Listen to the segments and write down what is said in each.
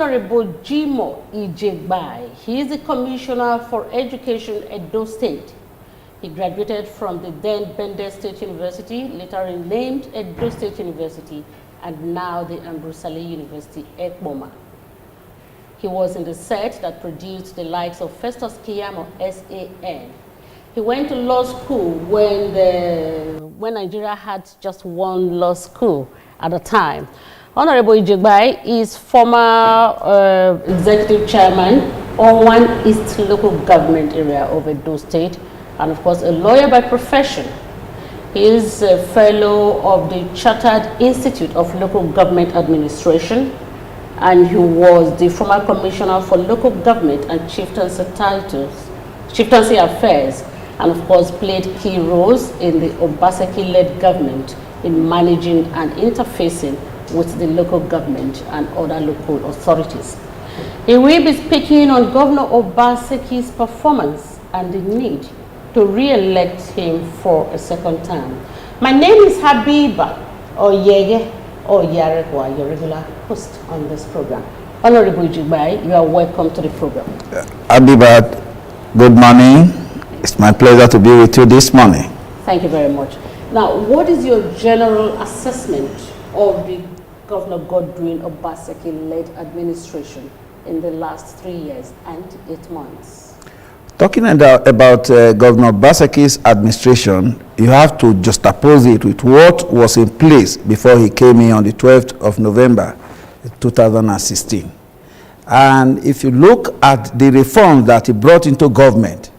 Honorable Jimon Ijegbai. He is the Commissioner for Education at Edo State. He graduated from the then Bende State University, later renamed Edo State University, and now the Ambrosali University, Ekboma. He was in the set that produced the likes of Festus Keyamo, SAN. He went to law school when Nigeria had just one law school at the time. Honorable Ijegbai is former executive chairman on one East local government area of Edo State, and of course a lawyer by profession. He is a fellow of the Chartered Institute of Local Government Administration, and he was the former commissioner for local government and chieftaincy affairs, and of course played key roles in the Obaseki-led government in managing and interfacing with the local government and other local authorities. He will be speaking on Governor Obaseki's performance and the need to re-elect him for a second term. My name is Habiba Oyege Oyarekwa, your regular host on this program. Honorable Ijegbai, you are welcome to the program. Habiba, good morning. It's my pleasure to be with you this morning. Thank you very much. Now, what is your general assessment of the Governor Godwin Obaseki-led administration in the last 3 years and 8 months? Talking about Governor Obaseki's administration, you have to juxtapose it with what was in place before he came in on the 12th of November 2016. And if you look at the reforms that he brought into government,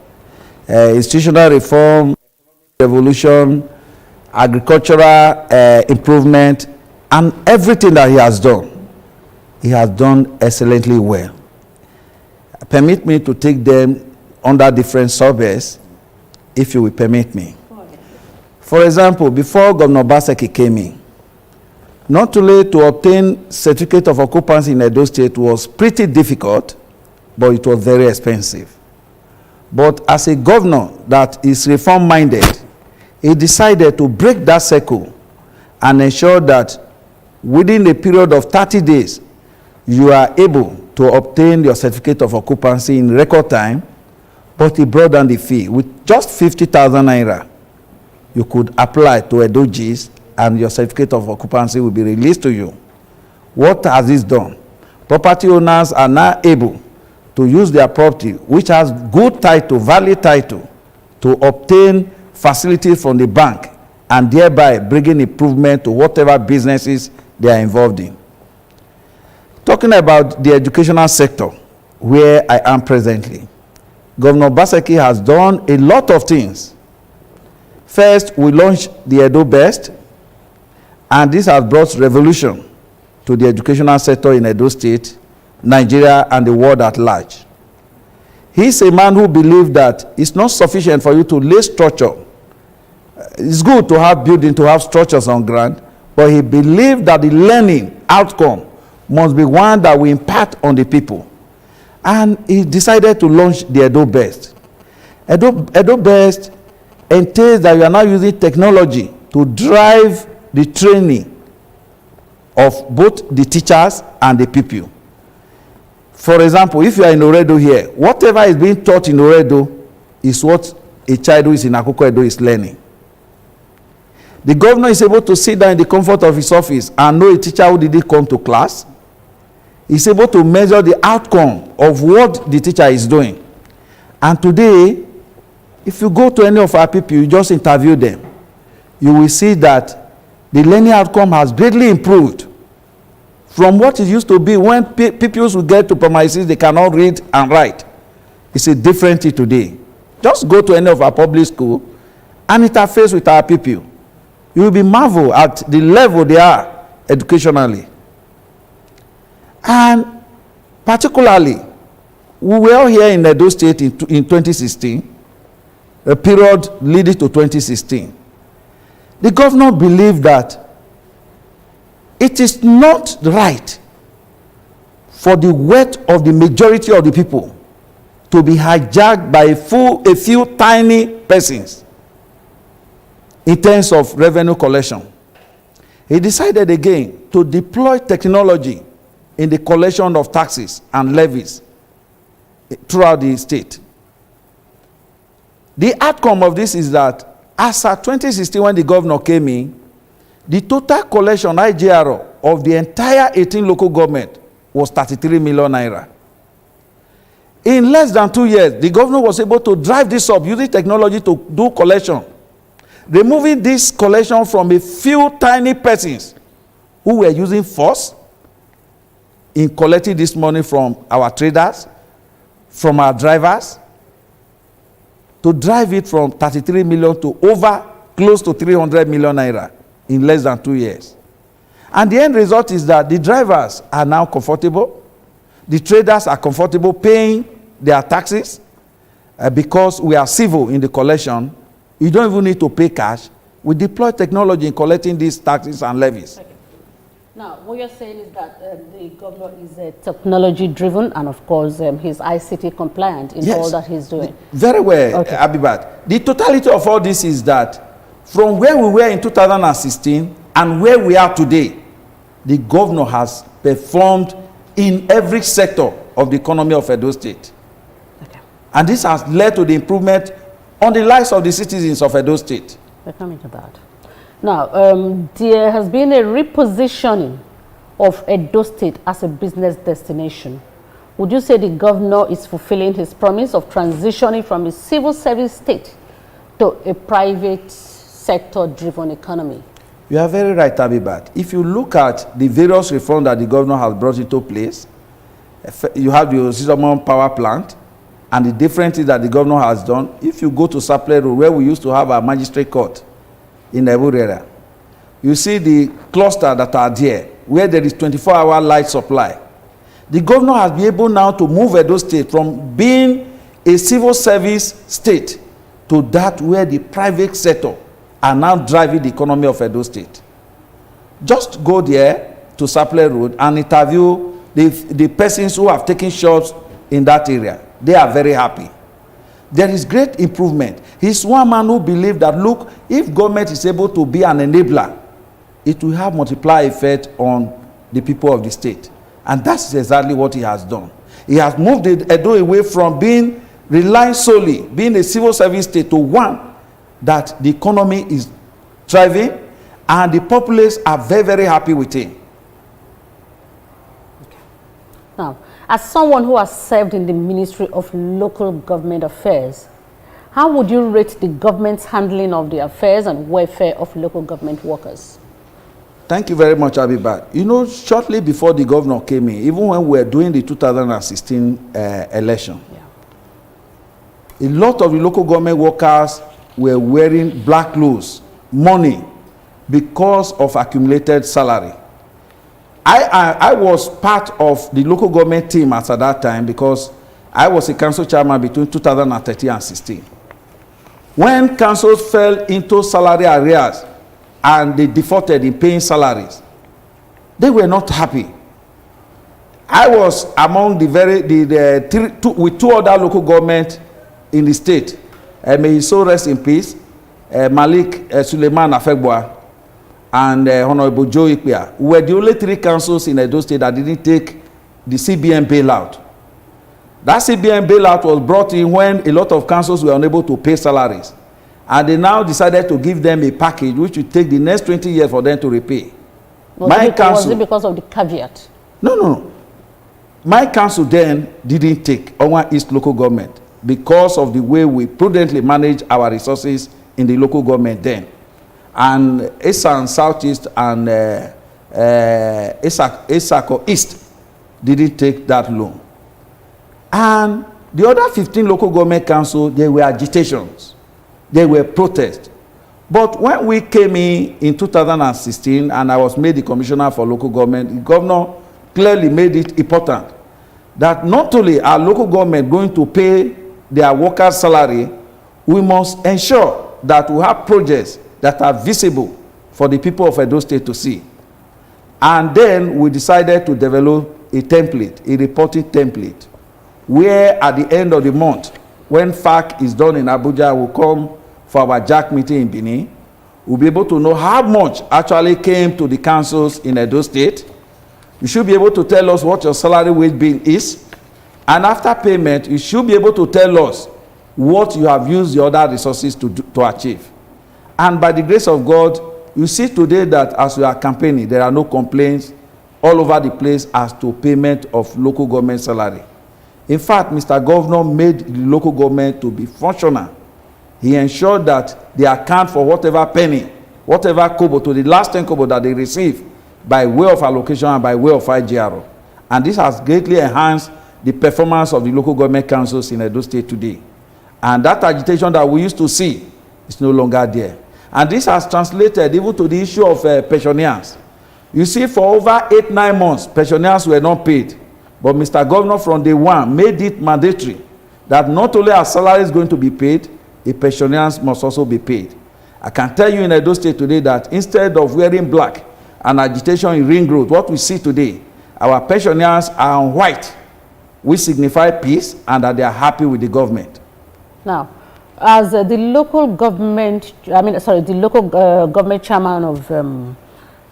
institutional reform, revolution, agricultural improvement, and everything that he has done excellently well. Permit me to take them under different surveys, if you will permit me. For example, before Governor Obaseki came in, not too late to obtain certificate of occupancy in Edo State was pretty difficult, but it was very expensive. But as a governor that is reform-minded, he decided to break that circle and ensure that within a period of 30 days, you are able to obtain your certificate of occupancy in record time, but he brought down the fee. With just 50,000 naira, you could apply to Edo G's and your certificate of occupancy will be released to you. What has this done? Property owners are now able to use their property, which has good title, valid title, to obtain facilities from the bank and thereby bringing improvement to whatever businesses they are involved in. Talking about the educational sector, where I am presently, Governor Obaseki has done a lot of things. First, we launched the Edo Best, and this has brought revolution to the educational sector in Edo State, Nigeria, and the world at large. He's a man who believes that it's not sufficient for you to lay structure. It's good to have building, to have structures on ground, but he believed that the learning outcome must be one that will impact on the people. And he decided to launch the Edo Best. Edo Best entails that you are now using technology to drive the training of both the teachers and the pupil. For example, if you are in Oredo here, whatever is being taught in Oredo is what a child who is in Akoko Edo is learning. The governor is able to sit down in the comfort of his office and know a teacher who didn't come to class. He's able to measure the outcome of what the teacher is doing. And today, if you go to any of our people, you just interview them, you will see that the learning outcome has greatly improved from what it used to be when pupils will get to primary 6, they cannot read and write. It's a different thing today. Just go to any of our public schools and interface with our people. You will be marveled at the level they are educationally. And particularly, we were all here in Edo State in 2016, a period leading to 2016. The governor believed that it is not right for the wealth of the majority of the people to be hijacked by a few tiny persons in terms of revenue collection. He decided again to deploy technology in the collection of taxes and levies throughout the state. The outcome of this is that as at 2016, when the governor came in, the total collection IGR of the entire 18 local government was 33 million naira. In less than 2 years, the governor was able to drive this up using technology to do collection, removing this collection from a few tiny persons who were using force in collecting this money from our traders, from our drivers, to drive it from 33 million to over close to 300 million naira in less than 2 years. And the end result is that the drivers are now comfortable, the traders are comfortable paying their taxes because we are civil in the collection. You don't even need to pay cash. We deploy technology in collecting these taxes and levies. Okay. Now, what you're saying is that the governor is technology driven and, of course, he's ICT compliant in all that he's doing. Very well, okay. Abibat. The totality of all this is that from where we were in 2016 and where we are today, the governor has performed in every sector of the economy of Edo State. Okay. And this has led to the improvement on the lives of the citizens of Edo State. We're coming to that. Now, there has been a repositioning of Edo State as a business destination. Would you say the governor is fulfilling his promise of transitioning from a civil service state to a private sector-driven economy? You are very right, Abibat. If you look at the various reforms that the governor has brought into place, you have the Jimon power plant and the different things that the governor has done. If you go to Sapele Road, where we used to have our magistrate court in the area, you see the cluster that are there, where there is 24-hour light supply. The governor has been able now to move Edo State from being a civil service state to that where the private sector are now driving the economy of Edo State. Just go there to Sapele Road and interview the persons who have taken shops in that area. They are very happy. There is great improvement. He's one man who believes that, look, if government is able to be an enabler, it will have multiplier effect on the people of the state. And that's exactly what he has done. He has moved Edo away from being relying solely, being a civil service state, to one that the economy is thriving and the populace are very, very happy with him. Okay. Now, as someone who has served in the Ministry of Local Government Affairs, how would you rate the government's handling of the affairs and welfare of local government workers? Thank you very much, Abibat. You know, shortly before the governor came in, even when we were doing the 2016 election, a lot of the local government workers were wearing black clothes, money, because of accumulated salary. I was part of the local government team at that time because I was a council chairman between 2013 and 16. When councils fell into salary arrears and they defaulted in paying salaries, they were not happy. I was among with two other local governments in the state. May his soul rest in peace, Malik Suleiman Afegboa and Honorable Joe Ikpia. We were the only three councils in Edo State that didn't take the CBN bailout. That CBN bailout was brought in when a lot of councils were unable to pay salaries. And they now decided to give them a package which would take the next 20 years for them to repay. Was it because of the caveat? No. My council then didn't take Onwa East local government because of the way we prudently manage our resources in the local government then. And Esan Southeast and Esako East didn't take that loan. And the other 15 local government councils, there were agitations. There were protests. But when we came in 2016 and I was made the commissioner for local government, the governor clearly made it important that not only are local government going to pay their workers' salary, we must ensure that we have projects that are visible for the people of Edo State to see. And then we decided to develop a template, a reporting template, where at the end of the month, when FAC is done in Abuja, we'll come for our JAC meeting in Benin. We'll be able to know how much actually came to the councils in Edo State, You should be able to tell us what your salary wage bill is. And after payment, you should be able to tell us what you have used the other resources to achieve. And by the grace of God, you see today that as we are campaigning, there are no complaints all over the place as to payment of local government salary. In fact, Mr. Governor made the local government to be functional. He ensured that they account for whatever penny, whatever kobo, to the last 10 kobo that they receive by way of allocation and by way of IGRO. And this has greatly enhanced the performance of the local government councils in Edo State today. And that agitation that we used to see is no longer there. And this has translated even to the issue of pensioners. You see, for over 8-9 months, pensioners were not paid. But Mr. Governor from day one made it mandatory that not only our salary is going to be paid, the pensioners must also be paid. I can tell you in Edo State today that instead of wearing black and agitation in ring road, what we see today, our pensioners are on white, which signify peace and that they are happy with the government. Now, as the local government, the local government chairman of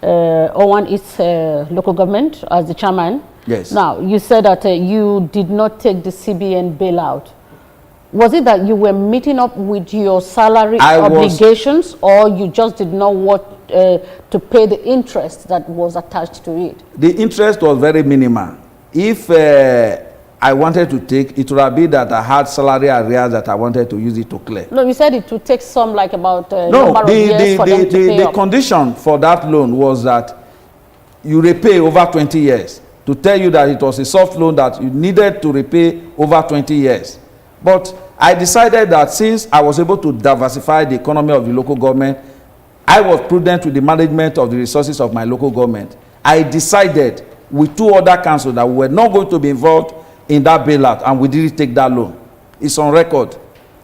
Owan East local government, as the chairman. Yes. Now, you said that you did not take the CBN bailout. Was it that you were meeting up with your salary obligations, or you just did not want to pay the interest that was attached to it? The interest was very minimal. If I wanted to take, it would have been that I had salary arrears that I wanted to use it to clear. No, you said it would take some like about number of years for them to pay the condition for that loan was that you repay over 20 years. To tell you that it was a soft loan that you needed to repay over 20 years. But I decided that since I was able to diversify the economy of the local government, I was prudent with the management of the resources of my local government. I decided with 2 other councils that we were not going to be involved in that bailout, and we didn't take that loan. It's on record.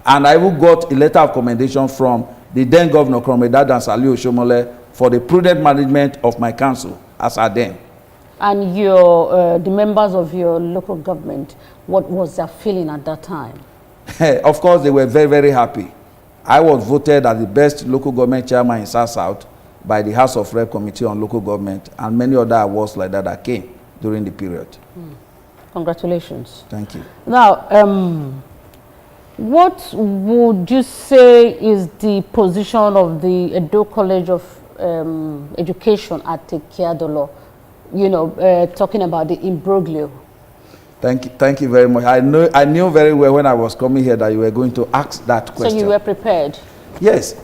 And I even got a letter of commendation from the then Governor Kromedad and Saliu Oshomole for the prudent management of my council as I then. And your the members of your local government, what was their feeling at that time? Of course, they were very, very happy. I was voted as the best local government chairman in South by the House of Rep Committee on Local Government, and many other awards like that came during the period. Congratulations. Thank you. Now, what would you say is the position of the Edo College of Education at Tekiadolo? You know, talking about the imbroglio. Thank you very much. I knew very well when I was coming here that you were going to ask that question. So you were prepared? Yes.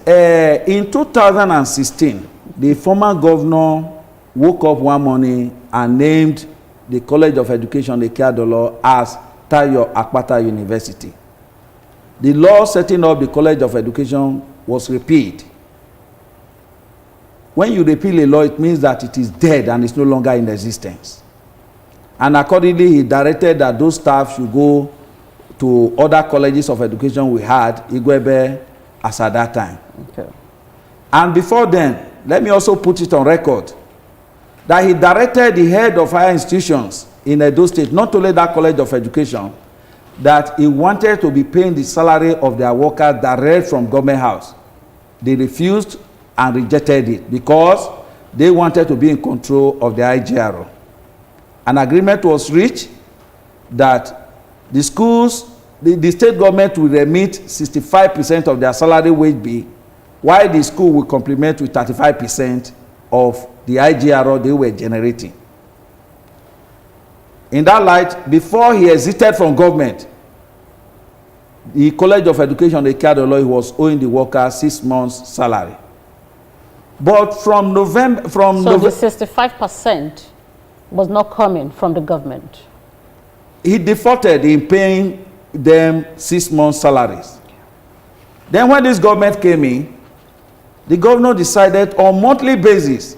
In 2016, the former governor woke up one morning and named the College of Education, the Tekiadolo, as Tayo Akpata University. The law setting up the College of Education was repealed. When you repeal a law, it means that it is dead and it's no longer in existence. And accordingly, he directed that those staff should go to other colleges of education we had, Ijegbai, as at that time. Okay. And before then, let me also put it on record, that he directed the head of higher institutions in Edo State, not only that College of Education, that he wanted to be paying the salary of their workers direct from government house. They refused and rejected it because they wanted to be in control of the IGRO. An agreement was reached that the schools, the state government will remit 65% of their salary wage bill, while the school will complement with 35% of the IGRO they were generating. In that light, before he exited from government, the College of Education, the Tekiadolo, he was owing the workers 6 months' salary. But from November, so the 65% was not coming from the government. He defaulted in paying them 6 months' salaries. Then when this government came in, the governor decided on monthly basis,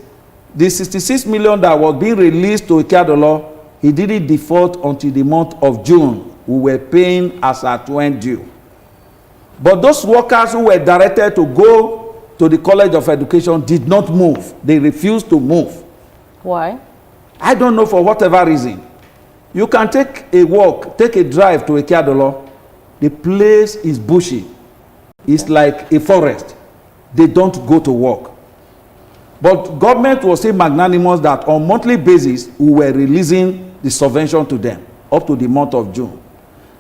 the 66 million that was being released to Tekiadolo, he didn't default until the month of June. We were paying as at when due. But those workers who were directed to go to the College of Education did not move. They refused to move. Why? I don't know, for whatever reason. You can take a walk, take a drive to Tekiadolo. The place is bushy. It's like a forest. They don't go to work. But government was still magnanimous that on monthly basis, we were releasing the subvention to them up to the month of June.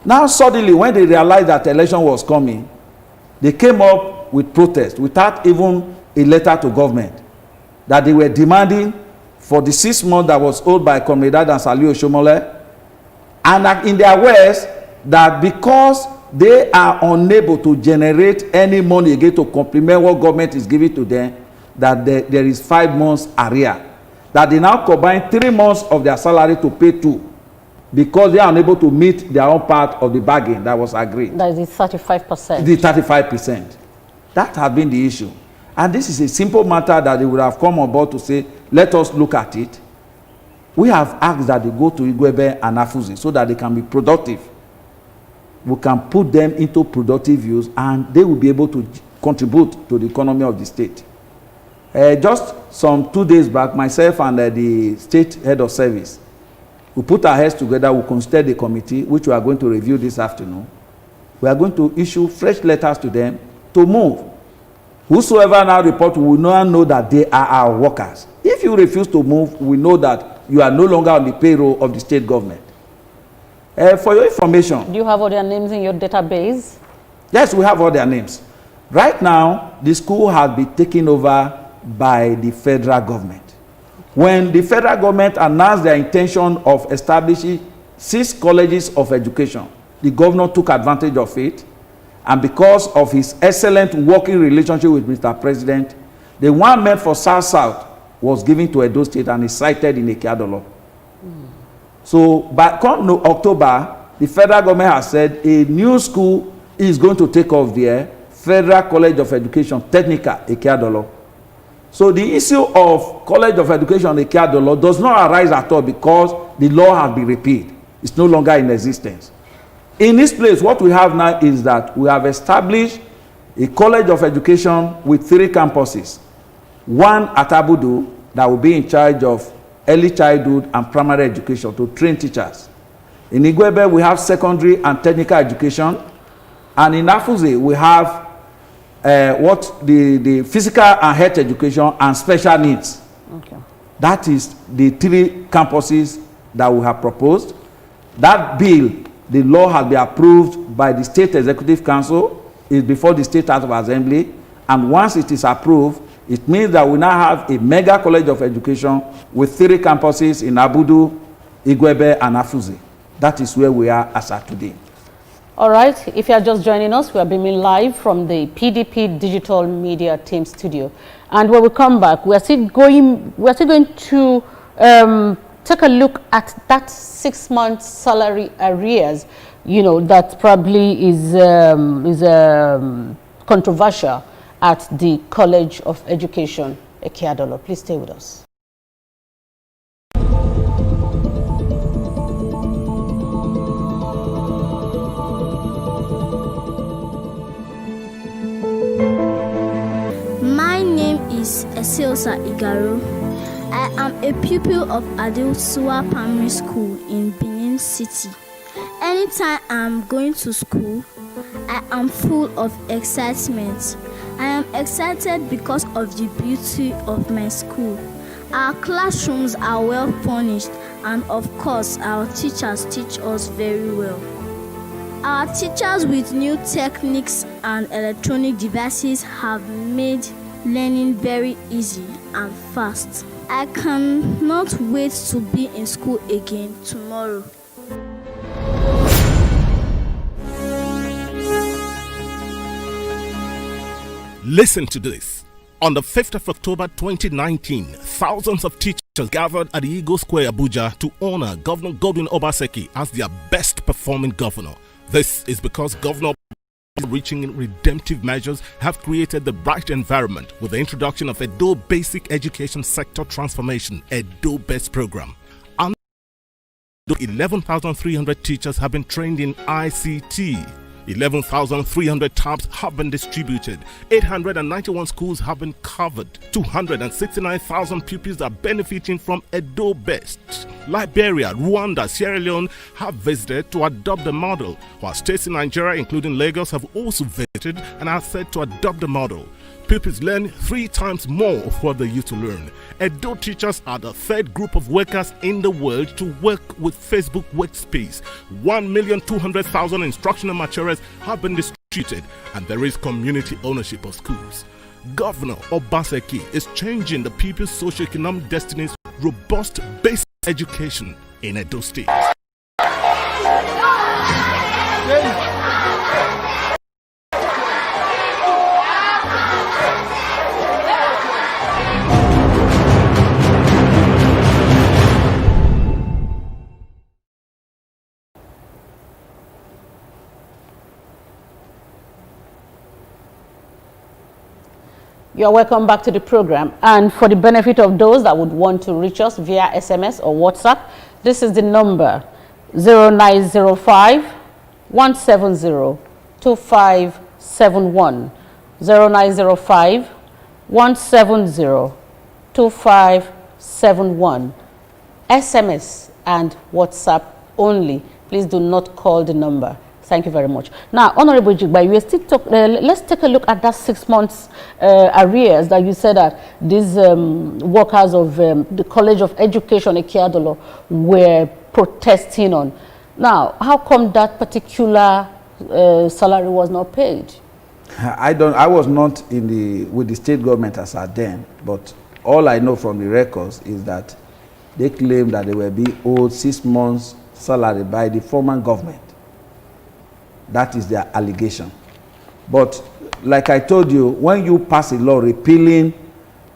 Now, suddenly, when they realized that election was coming, they came up with protest without even a letter to government that they were demanding for the 6 months that was owed by Comrade and Saliu Oshomole, and in their words, that because they are unable to generate any money again to complement what government is giving to them, that there is 5 months arrear, that they now combine 3 months of their salary to pay 2 because they are unable to meet their own part of the bargain that was agreed. That is the 35%. The 35%. That has been the issue. And this is a simple matter that they would have come on board to say, let us look at it. We have asked that they go to Ijegbai and Afuzi so that they can be productive. We can put them into productive use and they will be able to contribute to the economy of the state. Just some 2 days back, myself and the state head of service, we put our heads together, we constituted the committee, which we are going to review this afternoon. We are going to issue fresh letters to them to move. Whosoever now report, we will now know that they are our workers. If you refuse to move, we know that you are no longer on the payroll of the state government. For your information. Do you have all their names in your database? Yes, we have all their names. Right now, the school has been taken over by the federal government. When the federal government announced their intention of establishing 6 colleges of education, the governor took advantage of it, and because of his excellent working relationship with Mr. President, the one meant for South-South was given to Edo State and is cited in Ekeadolo. So by come October, the federal government has said a new school is going to take off there, Federal College of Education, Technica, Ekeadolo. So the issue of College of Education, Ekeadolo, does not arise at all because the law has been repealed. It's no longer in existence. In this place, what we have now is that we have established a College of Education with 3 campuses. One at Abudu that will be in charge of early childhood and primary education to train teachers. In Ijegbai, we have secondary and technical education. And in Afuzi, we have the physical and health education and special needs. Okay. That is the 3 campuses that we have proposed. That bill, the law has been approved by the State Executive Council, is before the State House of Assembly, and once it is approved, it means that we now have a mega college of education with 3 campuses in Abudu, Ijegbai, and Afuzi. That is where we are as of today. All right, if you are just joining us, we are beaming live from the PDP Digital Media Team studio. And when we come back, we are still going to take a look at that 6 months salary arrears, you know, that probably is controversial at the College of Education, Ekeadolo. Please stay with us. My name is Eseosa Igaro. I am a pupil of Adeusua Primary School in Benin City. Anytime I am going to school, I am full of excitement. I am excited because of the beauty of my school. Our classrooms are well furnished, and of course, our teachers teach us very well. Our teachers with new techniques and electronic devices have made learning very easy and fast. I cannot wait to be in school again tomorrow. Listen to this. On the 5th of October 2019, thousands of teachers gathered at the Eagle Square, Abuja, to honor Governor Godwin Obaseki as their best performing governor. This is because Governor reaching redemptive measures have created the bright environment with the introduction of Edo Basic Education Sector Transformation, Edo Best Program. 11,300 teachers have been trained in ICT. 11,300 tabs have been distributed. 891 schools have been covered. 269,000 pupils are benefiting from Edo Best. Liberia, Rwanda, Sierra Leone have visited to adopt the model, while states in Nigeria, including Lagos, have also visited and are set to adopt the model. Pupils learn 3 times more of what they used to learn. Edo teachers are the 3rd group of workers in the world to work with Facebook Workspace. 1,200,000 instructional materials have been distributed, and there is community ownership of schools. Governor Obaseki is changing the people's socio-economic destinies with robust basic education in Edo State. You're welcome back to the program. And for the benefit of those that would want to reach us via SMS or WhatsApp, this is the number 0905 170 2571. 0905 170 2571. SMS and WhatsApp only. Please do not call the number. Thank you very much. Now, Honorable Ijegbai, we still talk, let's take a look at that 6 months arrears that you said that these workers of the College of Education, Ekiadolo, were protesting on. Now, how come that particular salary was not paid? I was not with the state government as at then, but all I know from the records is that they claim that they were being owed 6 months salary by the former government. That is their allegation. But like I told you, when you pass a law repealing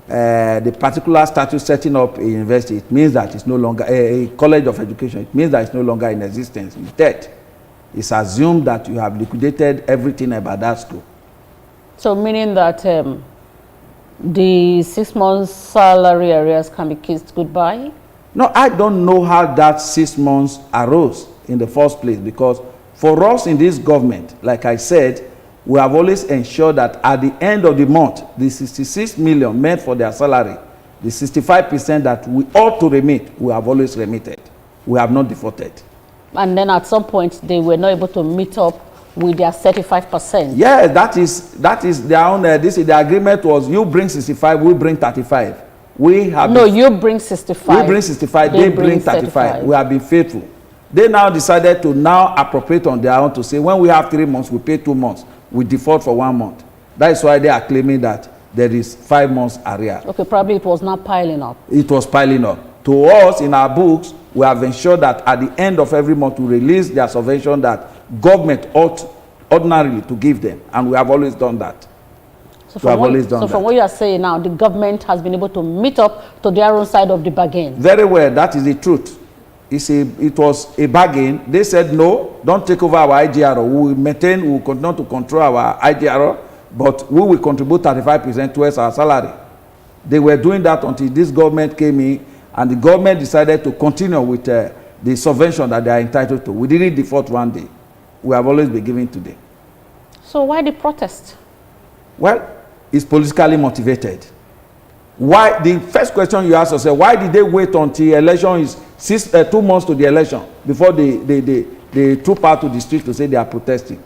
the particular statute setting up a university, it means that it's no longer a college of education. It means that it's no longer in existence. It's dead. It's assumed that you have liquidated everything about that school. So meaning that the 6 months salary arrears can be kissed goodbye? No, I don't know how that 6 months arose in the first place, because for us in this government, like I said, we have always ensured that at the end of the month, the 66 million meant for their salary, the 65% that we ought to remit, we have always remitted. We have not defaulted. And then at some point, they were not able to meet up with their 35%. Yeah, that is their own. The agreement was you bring 65, we bring 35. We have you bring 65. We bring 65, they bring 35. We have been faithful. They now decided to now appropriate on their own to say when we have 3 months, we pay 2 months. We default for 1 month. That is why they are claiming that there is 5 months arrear. Okay, probably it was not piling up. It was piling up. To us, in our books, we have ensured that at the end of every month, we release their subvention that government ought ordinarily to give them. And we have always done that. So from what you are saying now, the government has been able to meet up to their own side of the bargain. Very well, that is the truth. It was a bargain. They said, no, don't take over our IGRO. We will maintain, we will continue to control our IGRO, but we will contribute 35% towards our salary. They were doing that until this government came in, and the government decided to continue with the subvention that they are entitled to. We didn't default one day. We have always been giving today. So why the protest? Well, it's politically motivated. Why? The first question you ask yourself, why did they wait until election is 2 months to the election before they troop out to the street to say they are protesting?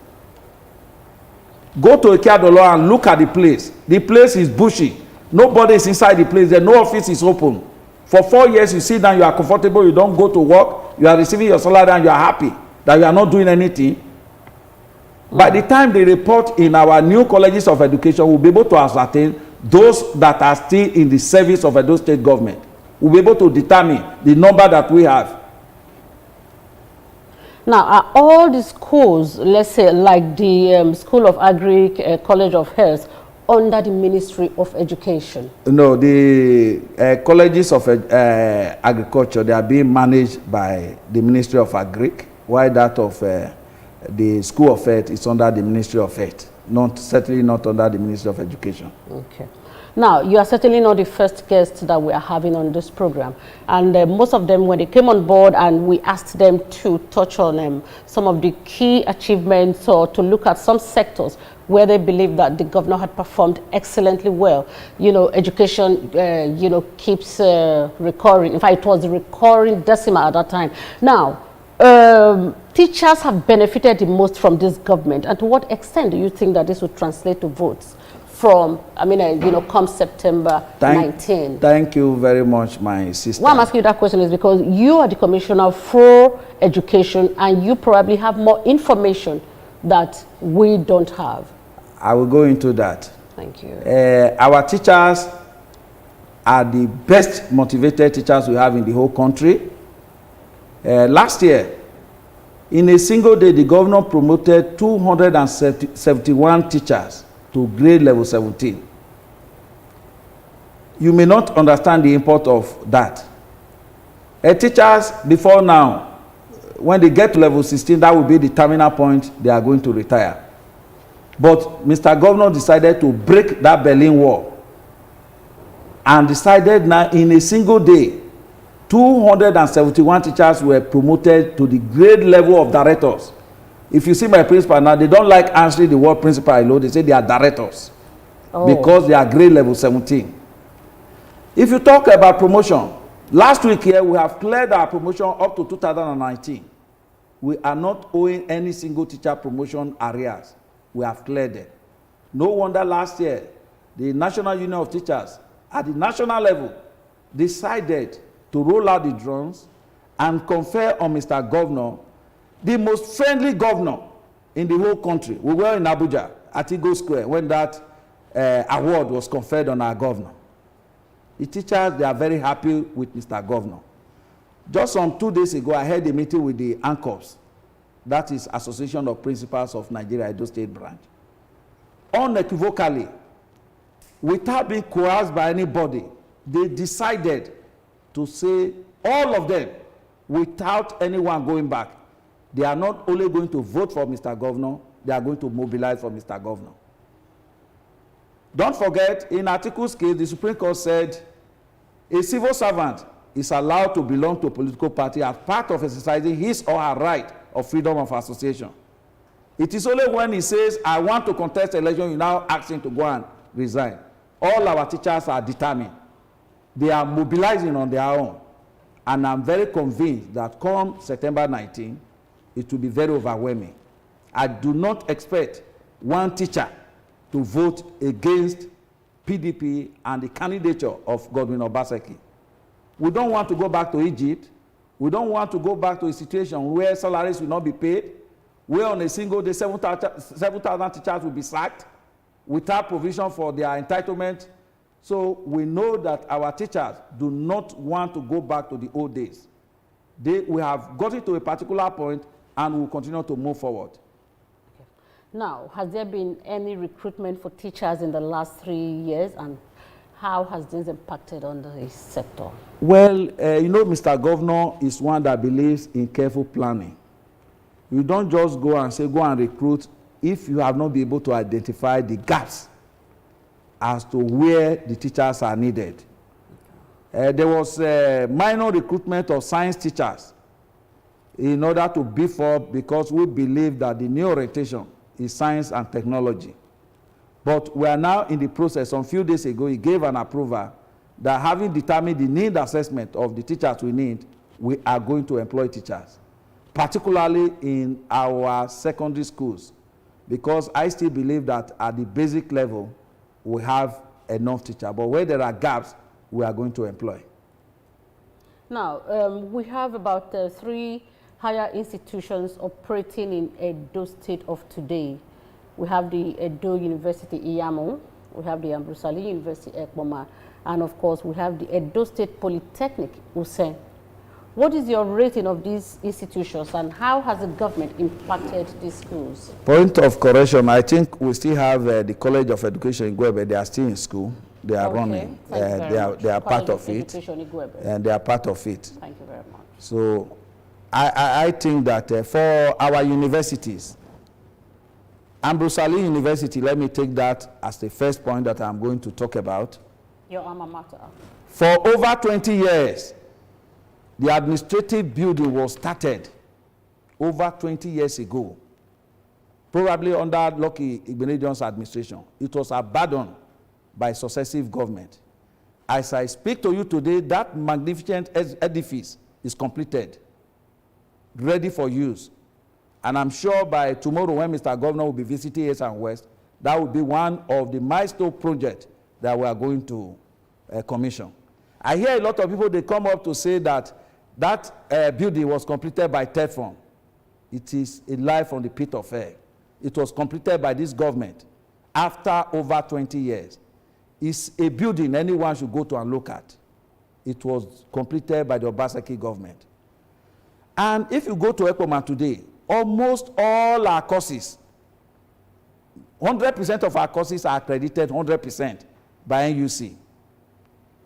Go to Ekiadolo and look at the place. The place is bushy. Nobody is inside the place. No office is open. For 4 years, you sit down, you are comfortable, you don't go to work, you are receiving your salary and you are happy that you are not doing anything. By the time they report in our new colleges of education, we'll be able to ascertain those that are still in the service of Edo State government. We'll be able to determine the number that we have. Now, are all the schools, let's say like the School of Agri, College of Health, under the Ministry of Education? No, the colleges of agriculture, they are being managed by the Ministry of Agri, while that of the School of Health is under the Ministry of Health. Certainly not under the Ministry of Education. Okay. Now, you are certainly not the first guest that we are having on this program. And most of them, when they came on board and we asked them to touch on some of the key achievements or to look at some sectors where they believe that the governor had performed excellently well. You know, education, keeps recurring. In fact, it was a recurring decimal at that time. Now, teachers have benefited the most from this government. And to what extent do you think that this would translate to votes from, come September 19? Thank you very much, my sister. Why I'm asking you that question is because you are the commissioner for education and you probably have more information that we don't have. I will go into that. Thank you. Our teachers are the best motivated teachers we have in the whole country. Last year, in a single day, the governor promoted 271 teachers to grade level 17. You may not understand the import of that. Teachers, before now, when they get to level 16, that will be the terminal point they are going to retire. But Mr. Governor decided to break that Berlin Wall and decided now in a single day, 271 teachers were promoted to the grade level of directors. If you see my principal now, they don't like answering the word principal alone. They say they are directors because they are grade level 17. If you talk about promotion, last week here we have cleared our promotion up to 2019. We are not owing any single teacher promotion arrears. We have cleared it. No wonder last year, the National Union of Teachers at the national level decided to roll out the drones and confer on Mr. Governor, the most friendly governor in the whole country. We were in Abuja at Edo Square when that award was conferred on our governor. The teachers, they are very happy with Mr. Governor. Just some 2 days ago, I had a meeting with the ANCOPS, that is Association of Principals of Nigeria, Edo State branch. Unequivocally, without being coerced by anybody, they decided to say, all of them, without anyone going back, they are not only going to vote for Mr. Governor, they are going to mobilize for Mr. Governor. Don't forget, in Article's case, the Supreme Court said a civil servant is allowed to belong to a political party as part of exercising his or her right of freedom of association. It is only when he says, I want to contest election, you now ask him to go and resign. All our teachers are determined. They are mobilizing on their own. And I'm very convinced that come September 19, it will be very overwhelming. I do not expect one teacher to vote against PDP and the candidature of Godwin Obaseki. We don't want to go back to Egypt. We don't want to go back to a situation where salaries will not be paid, where on a single day 7,000 teachers will be sacked without provision for their entitlement. So we know that our teachers do not want to go back to the old days. We have gotten to a particular point and will continue to move forward. Now, has there been any recruitment for teachers in the last 3 years, and how has this impacted on the sector? Well, Mr. Governor is one that believes in careful planning. You don't just go and say, go and recruit if you have not been able to identify the gaps as to where the teachers are needed. There was a minor recruitment of science teachers in order to beef up, because we believe that the new orientation is science and technology. But we are now in the process. Some few days ago, he gave an approval that having determined the need assessment of the teachers we need, we are going to employ teachers, particularly in our secondary schools, because I still believe that at the basic level, we have enough teachers. But where there are gaps, we are going to employ. Now, we have about 3 higher institutions operating in Edo State of today. We have the Edo University Iyamo, we have the Ambrosali University Ekpoma, and of course we have the Edo State Polytechnic Use. What is your rating of these institutions, and how has the government impacted these schools? Point of correction, I think we still have the College of Education in Igwebe. They are still in school. They are running. They are part of it. And they are part of it. Thank you very much. So I think that for our universities, Ambrosali University, let me take that as the first point that I'm going to talk about. Your alma mater. For over 20 years, the administrative building was started over 20 years ago, probably under Lucky Igbenedions administration. It was abandoned by successive government. As I speak to you today, that magnificent edifice is completed, ready for use. And I'm sure by tomorrow, when Mr. Governor will be visiting East and West, That would be one of the milestone projects that we are going to commission. I hear a lot of people, they come up to say that building was completed by third form. It is a lie from the pit of hell. It was completed by this government after over 20 years. It's a building anyone should go to and look at. It was completed by the Obaseki government. And if you go to Ekpoma today, almost all our courses, 100% of our courses are accredited 100% by NUC.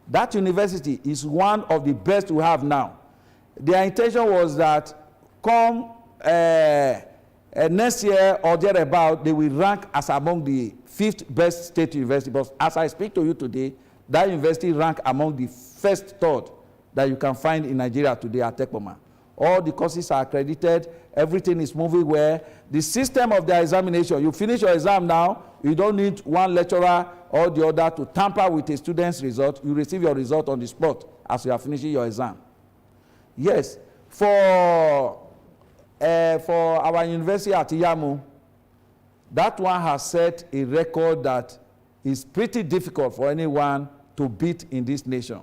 That university is one of the best we have now. Their intention was that come next year or thereabout, they will rank as among the 5th best state university. But as I speak to you today, that university rank among the first third that you can find in Nigeria today at Ekpoma. All the courses are accredited. Everything is moving well. The system of their examination, you finish your exam now, you don't need one lecturer or the other to tamper with a student's result. You receive your result on the spot as you are finishing your exam. Yes, for our university at Iyamu, that one has set a record that is pretty difficult for anyone to beat in this nation.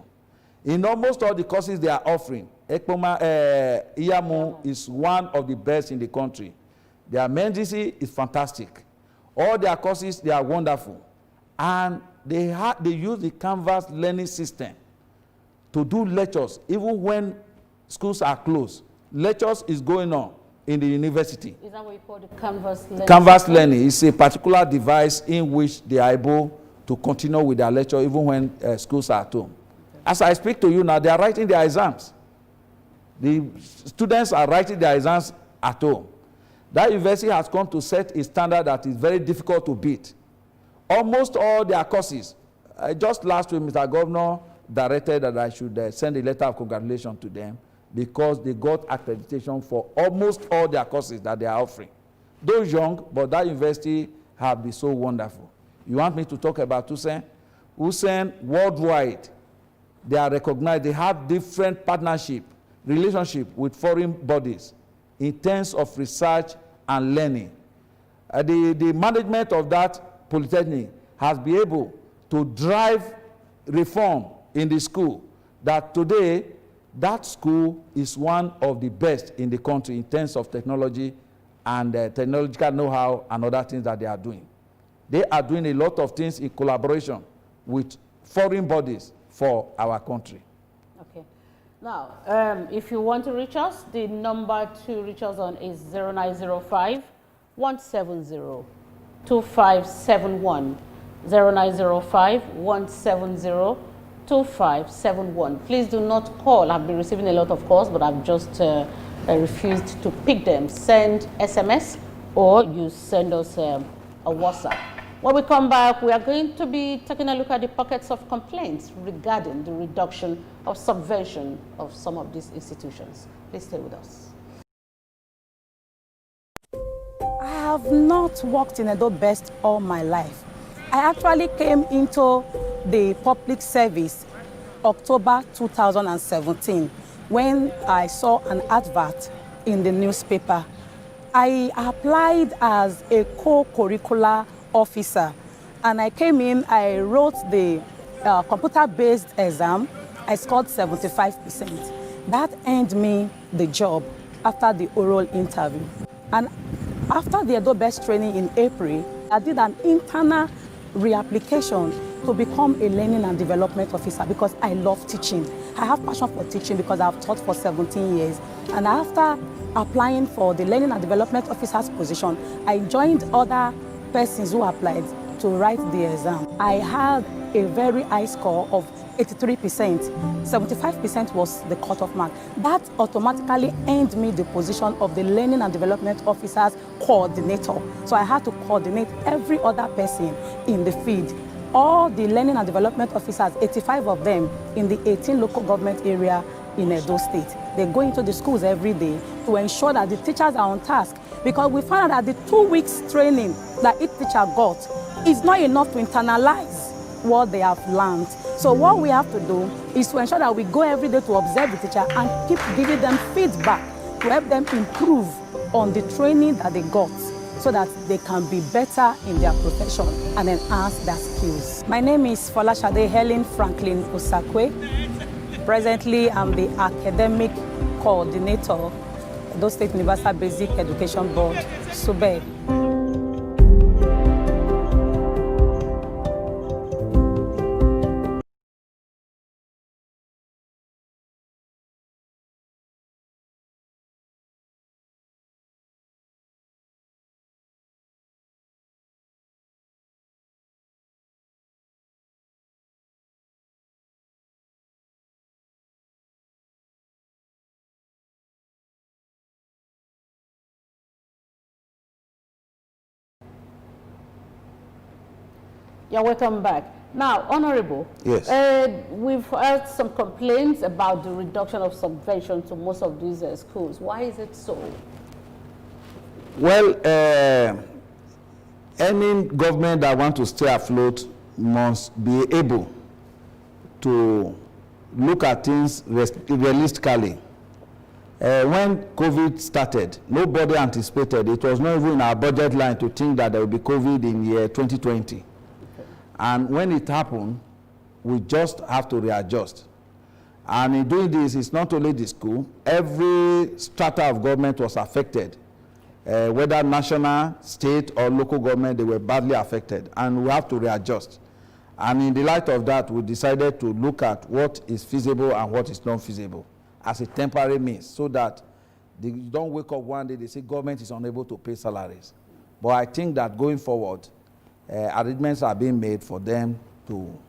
In almost all the courses they are offering, Iyamu is one of the best in the country. Their mendici is fantastic. All their courses, they are wonderful. And they use the Canvas learning system to do lectures, even when schools are closed. Lectures is going on in the university. Is that what you call the Canvas learning? Canvas learning is a particular device in which they are able to continue with their lecture even when schools are at home. Okay. As I speak to you now, they are writing their exams. The students are writing their exams at home. That university has come to set a standard that is very difficult to beat. Almost all their courses, just last week, Mr. Governor directed that I should send a letter of congratulations to them because they got accreditation for almost all their courses that they are offering. Those young, but that university have been so wonderful. You want me to talk about Hussein? Hussein, worldwide, they are recognized. They have different relationship with foreign bodies in terms of research and learning. The management of that polytechnic has been able to drive reform in the school, that today that school is one of the best in the country in terms of technology and technological know-how and other things that they are doing. They are doing a lot of things in collaboration with foreign bodies for our country. Okay. Now, if you want to reach us, the number to reach us on is 0905-170-2571. 0905-170-2571. Please do not call. I've been receiving a lot of calls, but I've just refused to pick them. Send SMS or you send us a WhatsApp. When we come back, we are going to be taking a look at the pockets of complaints regarding the reduction of subvention of some of these institutions. Please stay with us. I have not worked in Edo Best all my life. I actually came into the public service October 2017 when I saw an advert in the newspaper. I applied as a co-curricular officer and I came in, I wrote the computer-based exam. I scored 75%. That earned me the job after the oral interview. And after the Edo Best training in April, I did an internal reapplication to become a learning and development officer because I love teaching. I have passion for teaching because I've taught for 17 years. And after applying for the learning and development officer's position, I joined other persons who applied to write the exam. I had a very high score of 83%. 75% was the cutoff mark. That automatically earned me the position of the learning and development officer's coordinator. So I had to coordinate every other person in the field. All the learning and development officers, 85 of them in the 18 local government area in Edo State. They go into the schools every day to ensure that the teachers are on task, because we found out that the 2 weeks training that each teacher got is not enough to internalize what they have learned. So what we have to do is to ensure that we go every day to observe the teacher and keep giving them feedback to help them improve on the training that they got. so that they can be better in their profession and enhance their skills. My name is Folashade Helen Franklin Osakwe. Presently, I'm the academic coordinator, Edo State Universal Basic Education Board, SUBEB. Yeah, welcome back. Now, Honorable, Yes. We've heard some complaints about the reduction of subvention to most of these schools. Why is it so? Well, any government that wants to stay afloat must be able to look at things realistically. When COVID started, nobody anticipated. It was not even in our budget line to think that there would be COVID in year 2020. And when it happened, we just have to readjust. And in doing this, it's not only the school. Every strata of government was affected. Whether national, state, or local government, they were badly affected. And we have to readjust. And in the light of that, we decided to look at what is feasible and what is not feasible as a temporary means, so that they don't wake up one day, they say government is unable to pay salaries. But I think that going forward, arrangements are being made for them to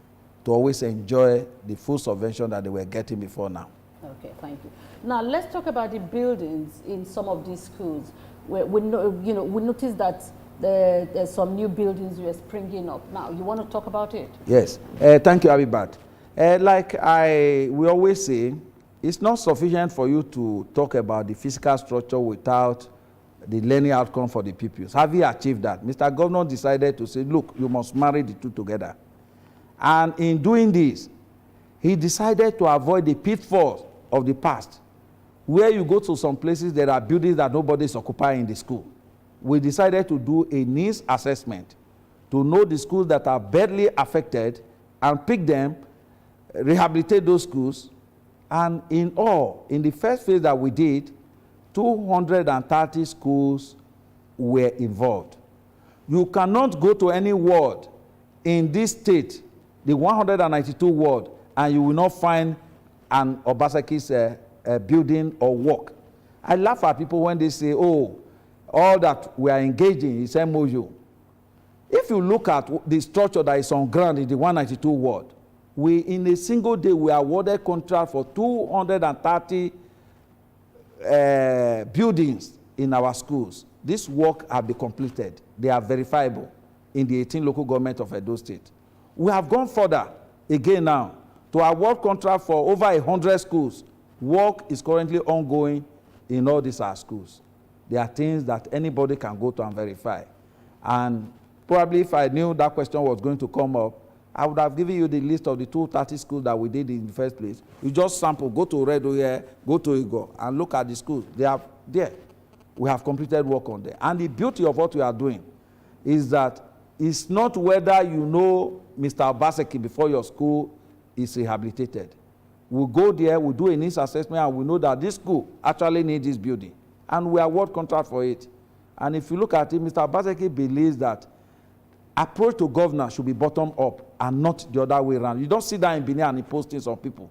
always enjoy the full subvention that they were getting before now. Okay, thank you. Now let's talk about the buildings in some of these schools. We noticed that there's some new buildings were springing up. Now, you want to talk about it? Yes. Thank you, Abibat. We always say, it's not sufficient for you to talk about the physical structure without the learning outcome for the pupils. Have you achieved that? Mr. Governor decided to say, look, you must marry the two together. And in doing this, he decided to avoid the pitfalls of the past, where you go to some places, there are buildings that nobody is occupying in the school. We decided to do a needs assessment to know the schools that are badly affected and pick them, rehabilitate those schools. And in all, in the first phase that we did, 230 schools were involved. You cannot go to any ward in this state, the 192 ward, and you will not find an Obaseki's building or work. I laugh at people when they say, oh, all that we are engaging is MOU. If you look at the structure that is on ground in the 192 ward, in a single day, we awarded contract for 230 buildings in our schools. This work have been completed. They are verifiable in the 18 local government of Edo State. We have gone further again now to award contract for over 100 schools. Work is currently ongoing in all these our schools. There are things that anybody can go to and verify. And probably if I knew that question was going to come up, I would have given you the list of the 230 schools that we did in the first place. You just sample, go to Redo here, go to Igo, and look at the schools. They are there. We have completed work on them. And the beauty of what we are doing is that it's not whether you know Mr. Obaseki before your school is rehabilitated. We'll go there, we'll do a needs assessment, and we know that this school actually needs this building. And we award contract for it. And if you look at it, Mr. Obaseki believes that approach to governance should be bottom up and not the other way around. You don't sit down in Benin and impose things on people.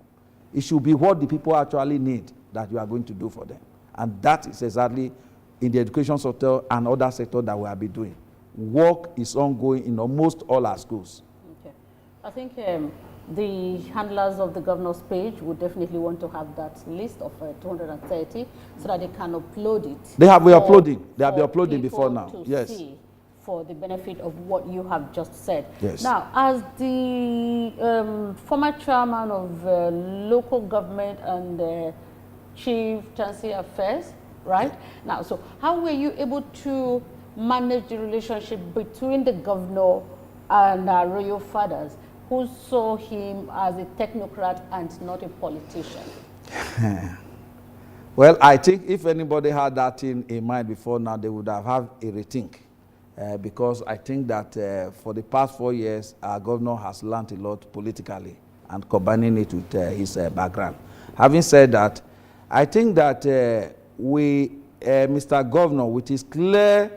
It should be what the people actually need that you are going to do for them. And that is exactly in the education sector and other sectors that we have been doing. Work is ongoing in almost all our schools. Okay. I think the handlers of the governor's page would definitely want to have that list of 230 so that they can upload it. They have been uploading. They have been uploading before now. Yes. See, for the benefit of what you have just said. Yes. Now, as the former chairman of local government and chief chancellery affairs, right? Now, so how were you able to manage the relationship between the governor and our royal fathers, who saw him as a technocrat and not a politician? Well, I think if anybody had that in mind before now, they would have had a rethink. because I think that for the past 4 years, our governor has learned a lot politically and combining it with his background. Having said that, I think that Mr. Governor, with his clear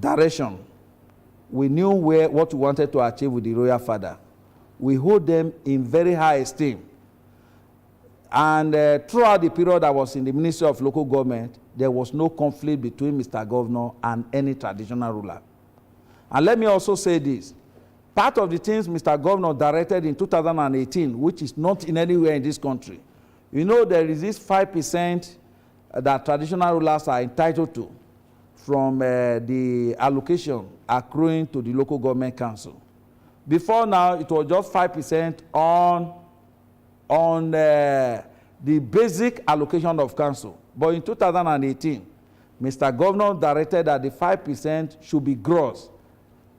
direction, we knew what we wanted to achieve with the royal father. We hold them in very high esteem. And throughout the period I was in the Ministry of Local Government, there was no conflict between Mr. Governor and any traditional ruler. And let me also say this. Part of the things Mr. Governor directed in 2018, which is not in anywhere in this country, you know there is this 5% that traditional rulers are entitled to from the allocation accruing to the local government council. Before now, it was just 5% on the basic allocation of council. But in 2018, Mr. Governor directed that the 5% should be gross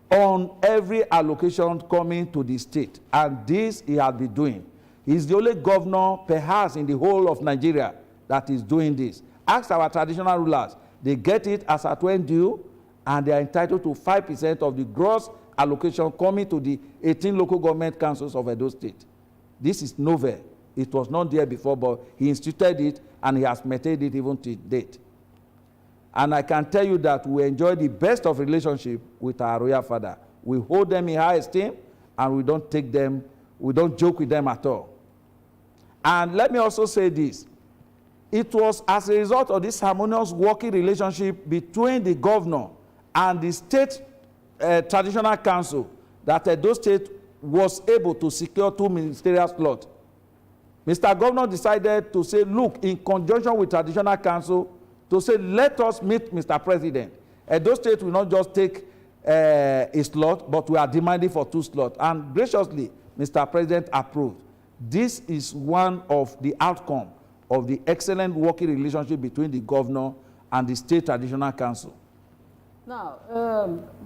on every allocation coming to the state. And this he has been doing. He's the only governor, perhaps in the whole of Nigeria, that is doing this. Ask our traditional rulers. They get it as at when due, and they are entitled to 5% of the gross allocation coming to the 18 local government councils of Edo State. This is novel. It was not there before, but he instituted it, and he has maintained it even to date. And I can tell you that we enjoy the best of relationship with our royal father. We hold them in high esteem, and we don't joke with them at all. And let me also say this. It was as a result of this harmonious working relationship between the governor and the state traditional council that Edo State was able to secure 2 ministerial slots. Mr. Governor decided to say, look, in conjunction with traditional council, to say, let us meet Mr. President. Edo State will not just take a slot, but we are demanding for 2 slots. And graciously, Mr. President approved. This is one of the outcomes of the excellent working relationship between the governor and the state traditional council. Now,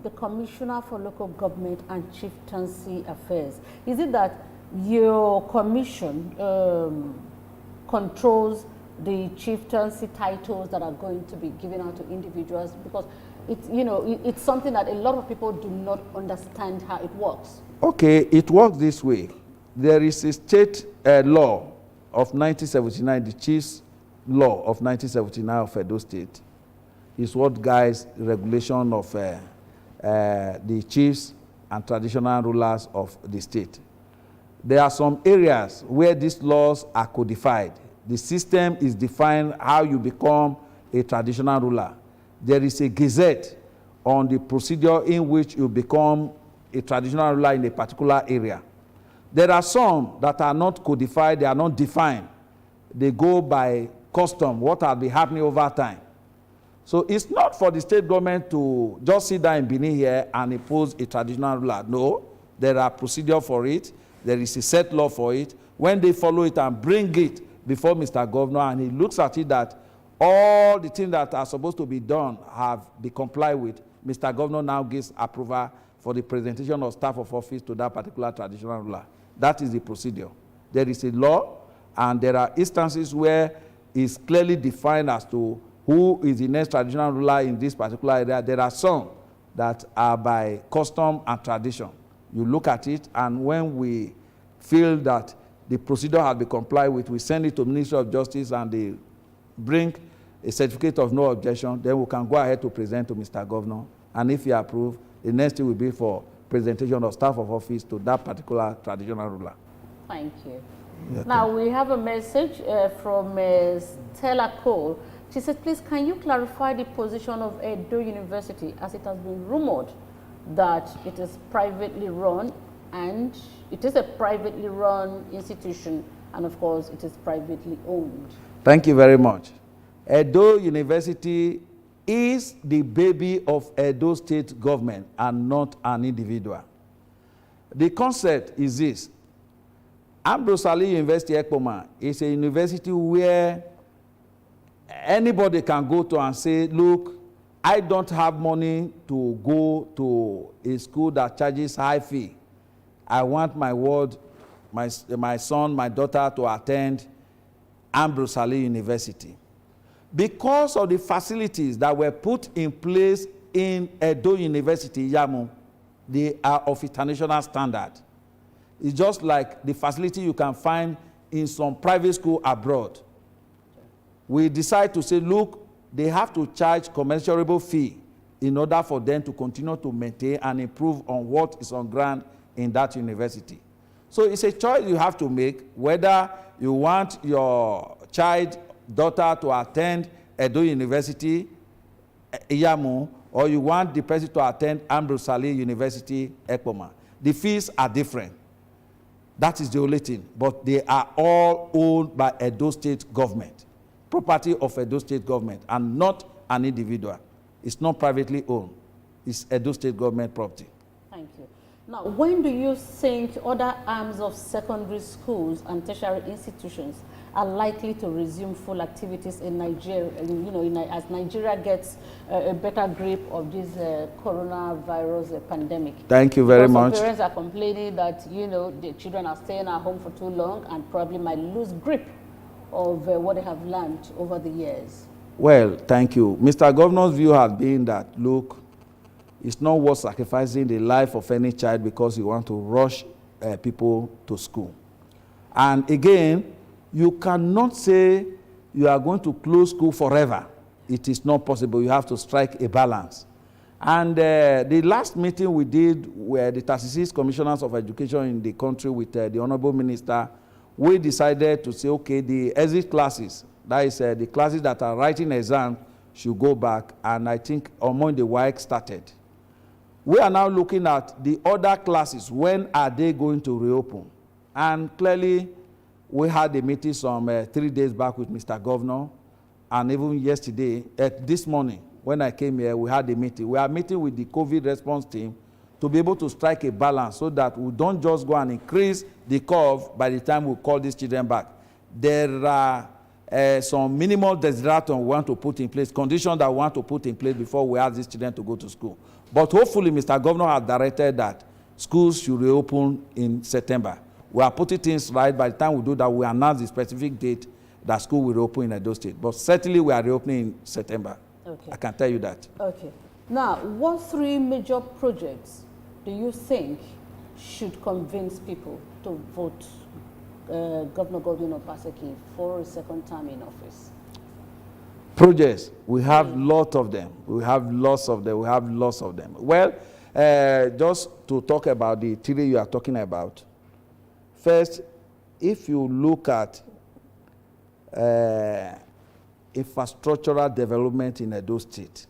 the Commissioner for Local Government and Chieftaincy Affairs, is it that your commission controls the chieftaincy titles that are going to be given out to individuals? Because it's something that a lot of people do not understand how it works. Okay, it works this way. There is a state law of 1979, the Chiefs Law of 1979 of Edo State, is what guides regulation of the chiefs and traditional rulers of the state. There are some areas where these laws are codified. The system is defined how you become a traditional ruler. There is a gazette on the procedure in which you become a traditional ruler in a particular area. There are some that are not codified, they are not defined. They go by custom, what has been happening over time. So it's not for the state government to just sit down in Benin here and impose a traditional ruler. No, there are procedures for it. There is a set law for it. When they follow it and bring it before Mr. Governor, and he looks at it that all the things that are supposed to be done have been complied with, Mr. Governor now gives approval for the presentation of staff of office to that particular traditional ruler. That is the procedure. There is a law, and there are instances where it's clearly defined as to who is the next traditional ruler in this particular area. There are some that are by custom and tradition. You look at it, and when we feel that the procedure has been complied with, we send it to the Ministry of Justice, and they bring a certificate of no objection. Then we can go ahead to present to Mr. Governor, and if he approves, the next thing will be for presentation of staff of office to that particular traditional ruler. Thank you. Now we have a message from Stella Cole. She said, please, can you clarify the position of Edo University, as it has been rumored that it is privately run, and it is a privately run institution, and of course it is privately owned? Thank you very much. Edo University is the baby of Edo State government and not an individual. The concept is this. Ambrose Ali University Ekpoma is a university where anybody can go to and say, look, I don't have money to go to a school that charges high fee. I want my ward, my son, my daughter to attend Ambrose Ali University. Because of the facilities that were put in place in Edo University, Yamu, they are of international standard. It's just like the facility you can find in some private school abroad. We decide to say, look, they have to charge commensurable fee in order for them to continue to maintain and improve on what is on ground in that university. So it's a choice you have to make, whether you want your child, daughter to attend Edo University, Iyamu, or you want the person to attend Ambrose Ali University, Ekpoma. The fees are different. That is the only thing. But they are all owned by Edo State government, property of Edo State government, and not an individual. It's not privately owned. It's Edo State government property. Thank you. Now, when do you think other arms of secondary schools and tertiary institutions are likely to resume full activities in Nigeria, as Nigeria gets a better grip of this coronavirus pandemic? Thank you very much. Some parents are complaining that, the children are staying at home for too long and probably might lose grip of what they have learned over the years. Well, thank you. Mr. Governor's view has been that, look, it's not worth sacrificing the life of any child because you want to rush people to school. And again, you cannot say you are going to close school forever. It is not possible. You have to strike a balance. And the last meeting we did where the 36 commissioners of education in the country with the Honorable Minister, we decided to say, okay, the exit classes, that is the classes that are writing exam, should go back. And I think among the WAEC started. We are now looking at the other classes. When are they going to reopen? And clearly, we had a meeting some 3 days back with Mr. Governor, and even yesterday, this morning, when I came here, we had a meeting. We are meeting with the COVID response team to be able to strike a balance so that we don't just go and increase the curve by the time we call these children back. There are some minimal desideratum we want to put in place, conditions that we want to put in place before we ask these children to go to school. But hopefully, Mr. Governor has directed that schools should reopen in September. We are putting things right. By the time we do that, we announce the specific date that school will reopen in Edo State. But certainly, we are reopening in September. Okay. I can tell you that. Okay. Now, what 3 major projects do you think should convince people to vote Governor Godwin Obaseki for a second term in office? Projects, we have lots of them. We have lots of them. We have lots of them. Well, just to talk about the 3 you are talking about. First, if you look at infrastructural development in Edo State,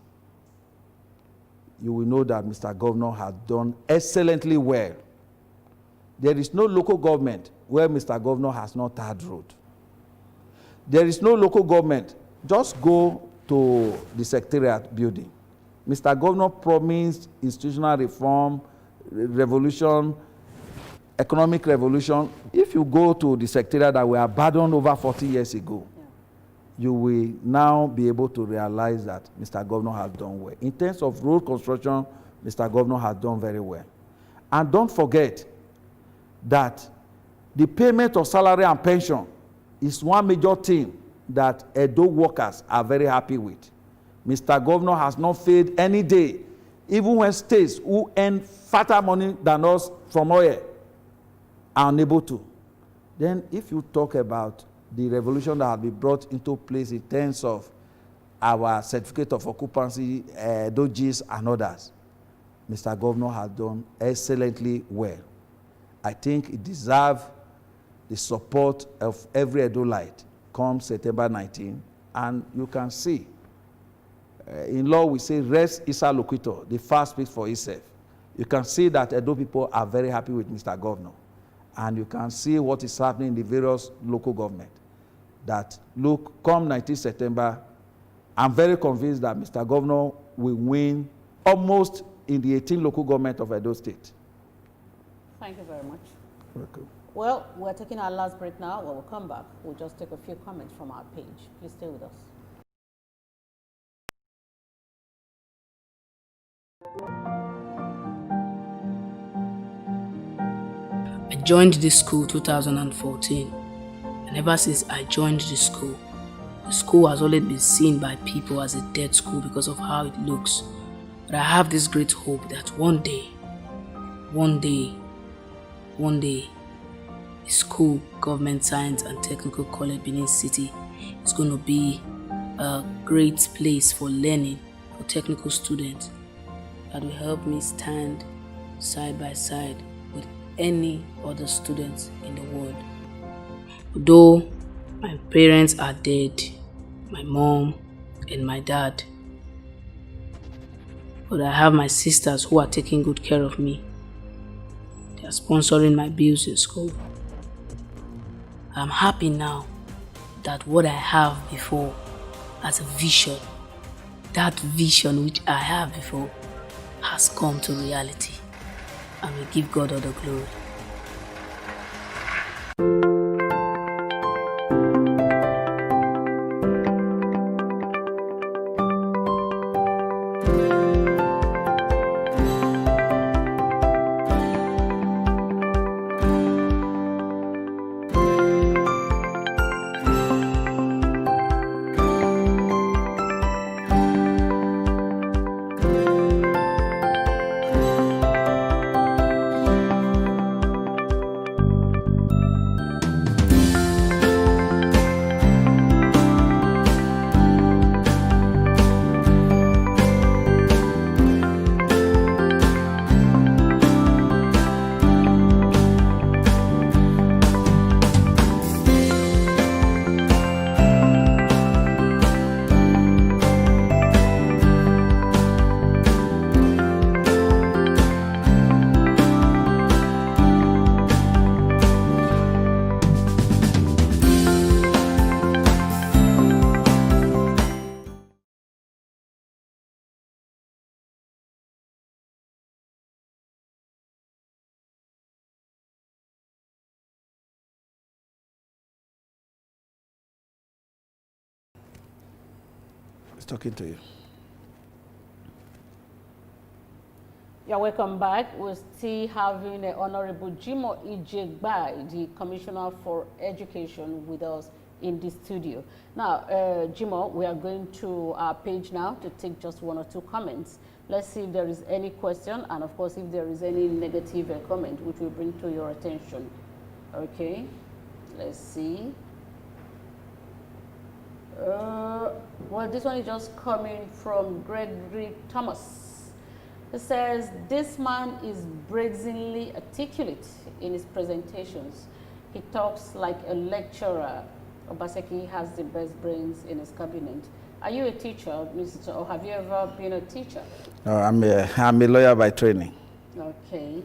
you will know that Mr. Governor has done excellently well. There is no local government where Mr. Governor has not had road. There is no local government. Just go to the Secretariat building. Mr. Governor promised institutional reform, revolution, economic revolution. If you go to the Secretariat that were abandoned over 40 years ago, you will now be able to realize that Mr. Governor has done well. In terms of road construction, Mr. Governor has done very well. And don't forget that the payment of salary and pension is one major thing that Edo workers are very happy with. Mr. Governor has not failed any day, even when states who earn fatter money than us from oil are unable to. Then if you talk about the revolution that has been brought into place in terms of our certificate of occupancy, DOGs and others, Mr. Governor has done excellently well. I think it deserves the support of every Edolite come September 19, and you can see. In law, we say res issa loquitur, the fact speaks for itself. You can see that Edo people are very happy with Mr. Governor, and you can see what is happening in the various local government. That, look, come 19 September, I'm very convinced that Mr. Governor will win almost in the 18 local government of Edo State. Thank you very much. Welcome. Well, we're taking our last break now. When we'll come back, we'll just take a few comments from our page. Please stay with us. I joined this school 2014, and ever since I joined the school has always been seen by people as a dead school because of how it looks. But I have this great hope that one day, the school, Government Science and Technical College Benin City, is going to be a great place for learning for technical students that will help me stand side by side with any other students in the world. Though my parents are dead, my mom and my dad, but I have my sisters who are taking good care of me. They are sponsoring my bills in school. I'm happy now that what I have before as a vision, that vision which I have before, has come to reality, and we give God all the glory. Talking to you. You're welcome back. We're still having the Honorable Jimon Ijegbai, the Commissioner for Education, with us in the studio. Now, Jimon, we are going to our page now to take just one or two comments. Let's see if there is any question, and of course, if there is any negative comment, which we bring to your attention. Okay, let's see. Well, this one is just coming from Gregory Thomas. It says, this man is brazenly articulate in his presentations. He talks like a lecturer. Obaseki has the best brains in his cabinet. Are you a teacher, Mr. or have you ever been a teacher? No, I'm a lawyer by training. Okay.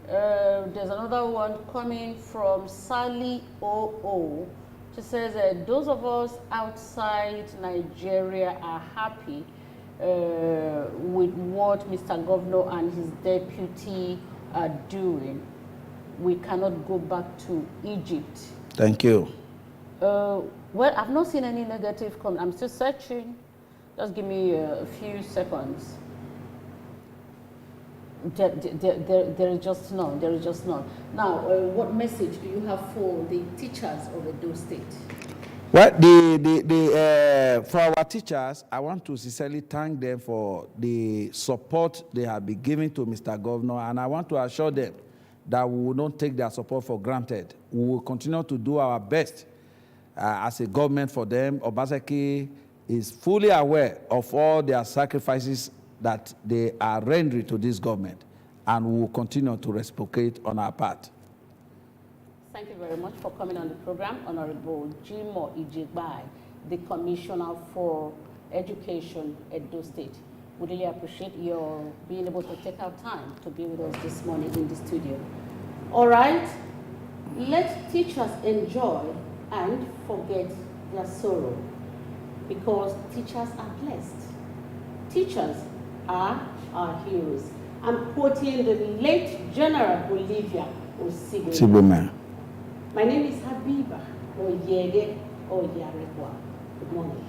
There's another one coming from Sally OO. She says, those of us outside Nigeria are happy with what Mr. Governor and his deputy are doing. We cannot go back to Egypt. Thank you. Well, I've not seen any negative comment. I'm still searching. Just give me a few seconds. There is just none. There is just none. Now, what message do you have for the teachers of Edo State? Well, for our teachers, I want to sincerely thank them for the support they have been giving to Mr. Governor, and I want to assure them that we will not take their support for granted. We will continue to do our best as a government for them. Obaseki is fully aware of all their sacrifices that they are rendering to this government, and we will continue to reciprocate on our part. Thank you very much for coming on the program, Honorable Jimon Ijegbai, the Commissioner for Education at Edo State. We really appreciate your being able to take out time to be with us this morning in the studio. All right, let teachers enjoy and forget their sorrow, because teachers are blessed. Teachers are our heroes. I'm quoting the late General Olivia Osigwe. My name is Habiba Oyede Oyarekwa. Good morning.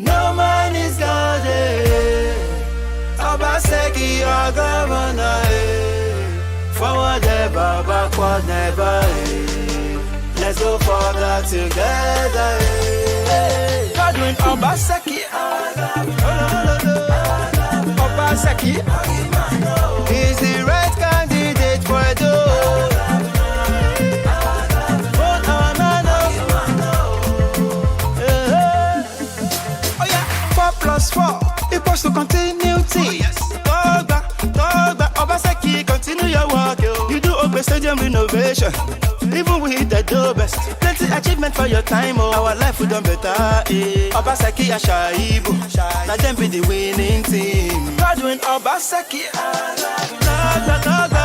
No man is God, Obaseki your governor, forward ever, backward never, let's go further together. God Godwin Obaseki. Obaseki. He's the right candidate for Edo. Vote on Oh yeah, 4+4 equals to continuity. Dogba, Obaseki, continue your work. You do Ogbe Stadium renovation, even with the do best. Plenty achievement for your time, our life we done better. Obaseki Ashaibu, now them be the winning team. Godwin Obaseki, Dogba.